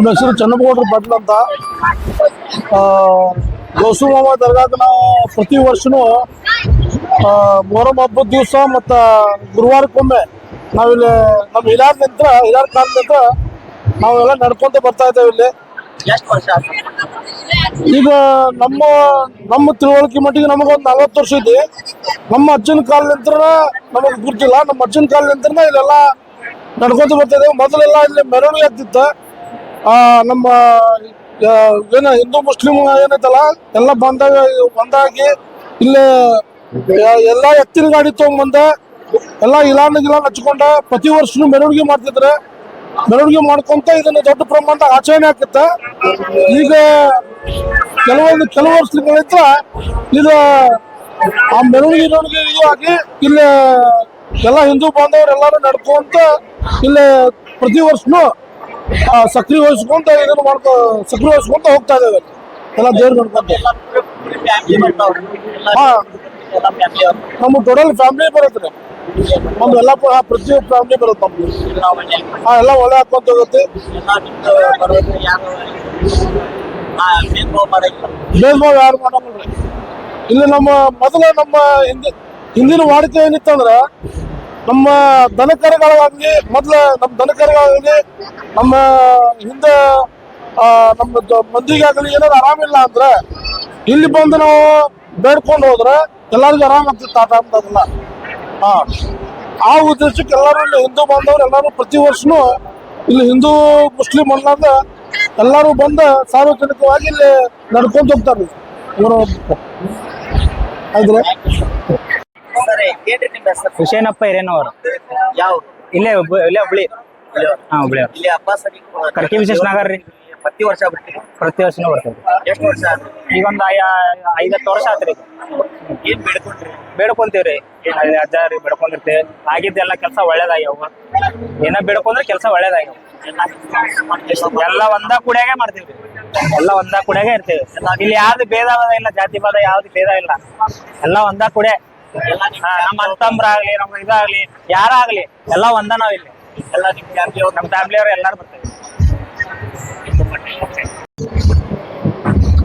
ನಮ್ಮ ಹೆಸರು ಚನ್ನಪ್ಪಗೌಡ್ರ ಪಾಟೀಲ್ ಅಂತ. ಗೌಸುಮಾಮ ದರ್ಗಾಕ್ಕೆ ನಾವು ಪ್ರತಿ ವರ್ಷನೂ ಮೊಹರಂ ಹಬ್ಬದ ದಿವಸ ಮತ್ತು ಗುರುವಾರಕ್ಕೊಮ್ಮೆ ನಾವಿಲ್ಲಿ ನಮ್ಮ ಹಿರಿಯರ ಕಾಲದಿಂದ ನಾವೆಲ್ಲ ನಡ್ಕೊಂತ ಬರ್ತಾ ಇದ್ದೇವೆ. ಇಲ್ಲಿ ಈಗ ನಮ್ಮ ತಿಳುವಳಿಕೆ ಮಟ್ಟಿಗೆ ನಮಗೊಂದು 40 ವರ್ಷ ಐತಿ. ನಮ್ಮ ಅಜ್ಜನ ಕಾಲದಿಂದ ನಮಗೆ ಗುರ್ತಿಲ್ಲ. ನಮ್ಮ ಅಜ್ಜನ ಕಾಲದಿಂದ ಇಲ್ಲೆಲ್ಲ ನಡ್ಕೊಂತ ಬರ್ತಾ ಇದ್ದೇವೆ. ಮೊದಲೆಲ್ಲ ಇಲ್ಲಿ ಮೆರವಣಿಗೆ ಆಗ್ತಿತ್ತು. ನಮ್ಮ ಹಿಂದೂ ಮುಸ್ಲಿಂ ಏನೈತಲ್ಲ ಎಲ್ಲ ಬಂದಾಗಿ ಇಲ್ಲಿ ಎಲ್ಲ ಎತ್ತಿನ ಗಾಡಿ ತಗೊಂಡ್ಬಂದ ಎಲ್ಲ ಇಲಾನ್ ಹಚ್ಕೊಂಡ ಪ್ರತಿ ವರ್ಷನೂ ಮೆರವಣಿಗೆ ಮಾಡ್ತಿದ್ರೆ. ಮೆರವಣಿಗೆ ಮಾಡ್ಕೊಂತ ಇದನ್ನ ದೊಡ್ಡ ಪ್ರಮಾಣದ ಆಚರಣೆ ಆಗ್ತಿತ್ತ. ಈಗ ಕೆಲವು ವರ್ಷಗಳಿಂದ ಇದು ಆ ಮೆರವಣಿಗೆ ಇದು ಆಗಿ ಇಲ್ಲಿ ಎಲ್ಲ ಹಿಂದೂ ಬಾಂಧವರು ಎಲ್ಲರೂ ನಡ್ಕೊಂತ ಇಲ್ಲಿ ಪ್ರತಿ ವರ್ಷನೂ ಸಕ್ರಿಯ ವಹಿಸ್ಕೊಂತ ಹೋಗ್ತಾ ಇದ್ದೇವೆ. ಎಲ್ಲ ದೇವ್ರು ನೋಡ್ಕೊಂತ ನಮ್ಮ ಟೋಟಲ್ ಫ್ಯಾಮಿಲಿ ಬರುತ್ತೆ. ನಮ್ದು ಎಲ್ಲ ಪ್ರತಿಯೊಂದು ಫ್ಯಾಮಿಲಿ ಬರುತ್ತೆ. ನಮ್ದು ಎಲ್ಲ ಒಳ್ಳೆ ಹಾಕೊಂತ ಹೋಗುತ್ತೆ. ಭೇದ ಭಾವ ಯಾರು ಮಾಡೋಂಗಿಲ್ಲ ಇಲ್ಲಿ. ನಮ್ಮ ಹಿಂದಿನ ವಾಡಿಕೆ ಏನಿತ್ತಂದ್ರ ನಮ್ಮ ದನಕರುಗಳಾಗಲಿ ನಮ್ಮ ಹಿಂದೆ ನಮ್ಮ ಮಂದಿಗಾಗಲಿ ಏನಾದ್ರು ಆರಾಮಿಲ್ಲ ಅಂದ್ರೆ ಇಲ್ಲಿ ಬಂದು ನಾವು ಬೇಡ್ಕೊಂಡು ಹೋದ್ರೆ ಎಲ್ಲರಿಗೂ ಆರಾಮ ಆಗ್ತಿತ್ತು ಆ ಟೈಮ್ದಾಗೆಲ್ಲ. ಆ ಉದ್ದೇಶಕ್ಕೆ ಎಲ್ಲರೂ ಇಲ್ಲಿ ಹಿಂದೂ ಬಾಂಧವರು ಎಲ್ಲರೂ ಪ್ರತಿ ವರ್ಷನೂ ಇಲ್ಲಿ ಹಿಂದೂ ಮುಸ್ಲಿಂ ಅನ್ನಾಗ ಎಲ್ಲರೂ ಬಂದು ಸಾರ್ವಜನಿಕವಾಗಿ ಇಲ್ಲಿ ನಡ್ಕೊಂತ ಹೋಗ್ತಾರೆ. ಆಯ್ತು ಹುಷೇನಪ್ಪ ಹಿರೇನವರು ಯಾವ ಇಲ್ಲೇ ಹುಬ್ಳಿ. ಹುಬ್ಳಿ ಕರ್ಕಿ ವಿಶೇಷ ನಗರ ರೀ. ಪ್ರತಿ ವರ್ಷ ಬರ್ತೀವಿ. ಪ್ರತಿ ವರ್ಷನೂ ಬರ್ತದೆ. ಎಷ್ಟು ವರ್ಷ ಆದ್ರಿ? ಈಗ ಒಂದು 5-10 ವರ್ಷ ಆತ್ರಿ. ಏನ್ ಬೇಡ್ಕೊಂಡ್ರಿ? ಬೇಡ್ಕೊಂತೀವ್ರಿ. ಅಜ್ಜಾರಿ ಬೇಡ್ಕೊಂಡಿರ್ತೇವೆ. ಆಗಿದ್ದೆಲ್ಲ ಕೆಲಸ ಒಳ್ಳೇದಾಗ್ಯಾವ. ಏನ ಬೇಡ್ಕೊಂಡ್ರೆ ಕೆಲಸ ಒಳ್ಳೇದಾಗ್ಯಾವ. ಎಲ್ಲ ಒಂದ ಕೂಡ್ಯಾಗೆ ಮಾಡ್ತೀವ್ರಿ. ಎಲ್ಲ ಒಂದ ಕೂಡ್ಯಾಗೆ ಇರ್ತೇವೆ. ಇಲ್ಲಿ ಯಾವ್ದು ಭೇದ ಇಲ್ಲ, ಜಾತಿ ಭೇದ ಯಾವ್ದು ಭೇದ ಇಲ್ಲ. ಎಲ್ಲ ಒಂದ ಕೂಡೆ. ನಮ್ಮ ಅಂತಂಬ್ರಾಗ್ಲಿ ನಮ್ಮ ಇದಾಗ್ಲಿ ಯಾರಾಗ್ಲಿ ಎಲ್ಲ ಒಂದ ನಾವ್ ಇಲ್ಲಿ. ಎಲ್ಲ ನಮ್ಮ ಫ್ಯಾಮಿಲಿಯವ್ರು ಎಲ್ಲಾರು ಬರ್ತೇವೆ.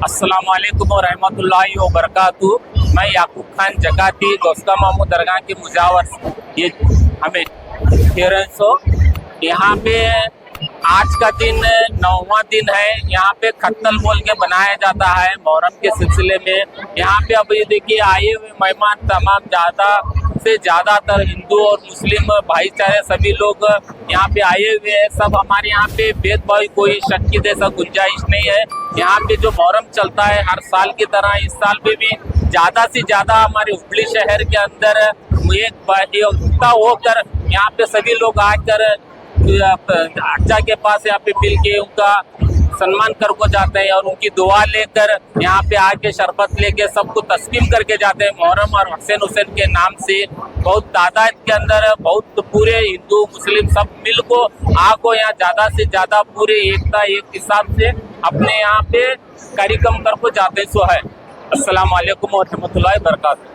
अस्सलाम वालेकुम व रहमतुल्लाहि व बरकातहू। मैं याकूब खान जकाती गौसका मामू दरगाह के मुजावर। ये हमें 1300 यहाँ पे आज का दिन 9वां दिन है। यहाँ पे खत्तल बोल के बनाया जाता है मुहर्रम के सिलसिले में। यहाँ पे अब ये देखिए आए हुए मेहमान तमाम ज़्यादा से ज़्यादातर हिंदू और मुस्लिम भाईचारे सभी लोग यहाँ पे आए हुए हैं। सब हमारे यहाँ पे भेदभाव कोई शक की जैसा गुंजाइश नहीं है। यहाँ पे जो मुहर्रम चलता है हर साल की तरह इस साल पे भी ज़्यादा से ज़्यादा हमारे हुबली शहर के अंदर एकता होकर यहाँ पे सभी लोग आकर अज्जा के पास यहाँ पे मिल के उनका सम्मान कर को जाते हैं और उनकी दुआ लेकर यहाँ पे आके शरबत लेके सबको तस्कीम करके जाते हैं। मुहर्रम और हुसैन के नाम से बहुत तादाद के अंदर बहुत पूरे हिंदू मुस्लिम सब मिल को आको यहाँ ज़्यादा से ज़्यादा पूरे एकता एक हिसाब से अपने यहाँ पे कार्यक्रम कर को जाते सो है। अस्सलाम वालेकुम व रहमतुल्लाहि व बरकातहू।